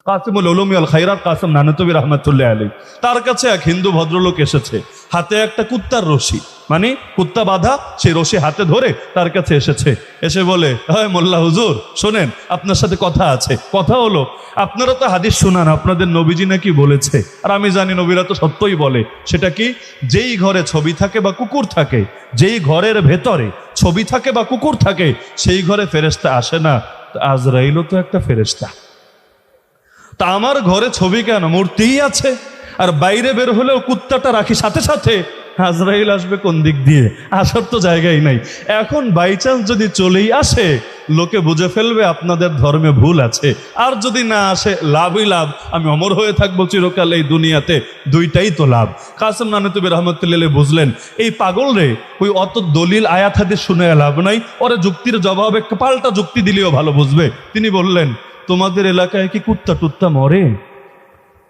কাসিমুল উলুম ওয়াল খায়রাত কাসিম নানতুবি রাহমাতুল্লাহ আলাইহি, তার কাছে এক হিন্দু ভদ্রলোক এসেছে, হাতে একটা কুত্তার রশি, মানে কুত্তা বাঁধা, সেই রশি হাতে ধরে তার কাছে এসেছে। এসে বলে, হ্যাঁ মোল্লা হুজুর শোনেন, আপনার সাথে কথা আছে। কথা হলো, আপনারা তো হাদিস শোনান, আপনাদের নবীজি নাকি বলেছে, আর আমি জানি নবীরা তো সত্যই বলে, সেটা কি, যেই ঘরে ছবি থাকে বা কুকুর থাকে, যেই ঘরের ভেতরে ছবি থাকে বা কুকুর থাকে, সেই ঘরে ফেরেশতা আসে না। আজরাইলও তো একটা ফেরেশতা, তা আমার ঘরে ছবি কেন, মূর্তিই আছে, আর বাইরে বের হলেও কুত্তাটা রাখি সাথে সাথে, আজরাইল আসবে কোন দিক দিয়ে? আসার তো জায়গাই নাই। এখন বাই চান্স যদি চলেই আসে, লোকে বুঝে ফেলবে আপনাদের ধর্মে ভুল আছে, আর যদি না আসে লাভই লাভ, আমি অমর হয়ে থাকবো চিরকাল এই দুনিয়াতে, দুইটাই তো লাভ। কাসিম নানতুবি রাহমাতুল্লাহ বুঝলেন, এই পাগল রে ওই অত দলিল আয়াত হাদিস শুনে লাভ নাই, ওরে যুক্তির জবাবে পাল্টা যুক্তি দিলেও ভালো বুঝবে। তিনি বললেন, তোমাদের এলাকায় কি কুত্তা টুত্তা মরে?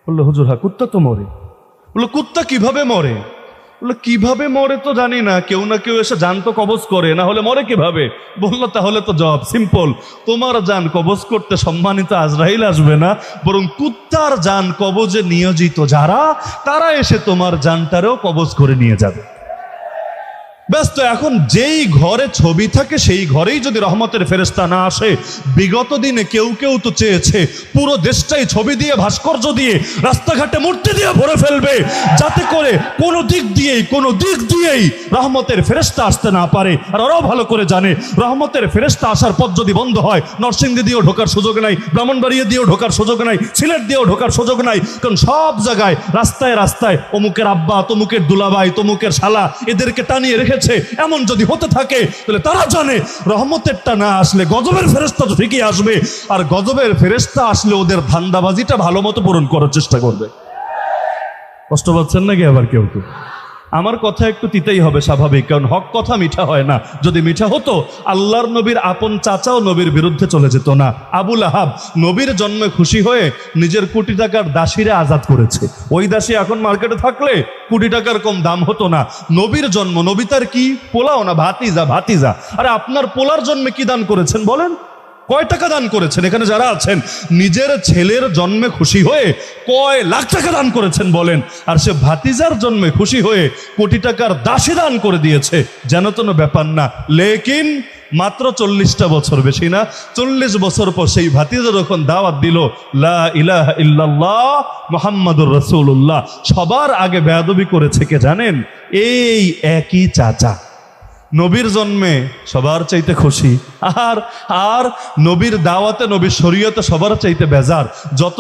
বললো, হুজুর হ্যাঁ কুত্তা তো মরে। বললো, কুত্তা কিভাবে মরে? বললো, কিভাবে মরে তো জানি না, কেউ না কেউ এসে জান তো কবজ করে, না হলে মরে কিভাবে? বললো, তাহলে তো জবাব সিম্পল, তোমার জান কবজ করতে সম্মানিত আজরাইল আসবে না, বরং কুত্তার জান কবজে নিয়োজিত যারা, তারা এসে তোমার জানটারেও কবজ করে নিয়ে যাবে। ব্যস্ত। এখন যেই ঘরে ছবি থাকে সেই ঘরেই যদি রহমতের ফেরেশতা না আসে, বিগত দিনে কেউ কেউ তো চেয়েছে পুরো দেশটাই ছবি দিয়ে, ভাস্কর্য দিয়ে, রাস্তাঘাটে মূর্তি দিয়ে ভরে ফেলবে, যাতে করে কোনো দিক দিয়েই রহমতের ফেরেশতা আসতে না পারে। আর ওরাও ভালো করে জানে, রহমতের ফেরেশতা আসার পথ যদি বন্ধ হয়, নরসিংদী দিয়েও ঢোকার সুযোগ নাই, ব্রাহ্মণবাড়িয়া দিয়েও ঢোকার সুযোগ নাই, সিলেট দিয়েও ঢোকার সুযোগ নাই, কারণ সব জায়গায় রাস্তায় রাস্তায় অমুকের আব্বা, তমুকের দুলাভাই, তমুকের শালা, এদেরকে টানিয়ে রেখেছে। এমন যদি হতে থাকে, তাহলে তারা জানে রহমতেরটা না আসলে গজবের ফেরেশতা তো ঠিকই আসবে, আর গজবের ফেরেশতা আসলে ওদের ধান্দাবাজিটা ভালো মতো পূরণ করার চেষ্টা করবে। কষ্ট পাচ্ছেন নাকি আবার কেউ কেউ? আমার কথা একটু তিতেই হবে, স্বাভাবিক, কারণ হক কথা মিঠা হয় না। যদি মিঠা হতো, আল্লাহর নবীর আপন চাচাও নবীর বিরুদ্ধে চলে যেত না। আবু লাহাব নবীর জন্মে খুশি হয়ে নিজের কোটি টাকার দাসীরে আজাদ করেছে। ওই দাসী এখন মার্কেটে থাকলে কোটি টাকার কম দাম হতো না। নবীর জন্ম, নবী তার কি পোলাও না ভাতিজা। আরে আপনার পোলার জন্মে কি দান করেছেন বলেন? কয় টাকা দান করেছেন? এখানে যারা আছেন, নিজের ছেলের জন্মে খুশি হয়ে কয় লাখ টাকা দান করেছেন বলেন? আর সে ভাতিজার জন্মে খুশি হয়ে কোটি টাকার দাসী দান করে দিয়েছে। যেন তেন ব্যাপার না। লেকিন মাত্র 40টা বছর, বেশি না, 40 বছর পর সেই ভাতিজা যখন দাওয়াত দিল লা ইলাহা ইল্লাল্লাহ মুহাম্মাদুর রাসূলুল্লাহ, সবার আগে বেয়াদবি করেছে কে জানেন? এই একই চাচা। নবীর জন্মে সবার চাইতে খুশি, আর নবীর দাওয়াতে, নবীর শরীয়তে সবার চাইতে বেজার। যত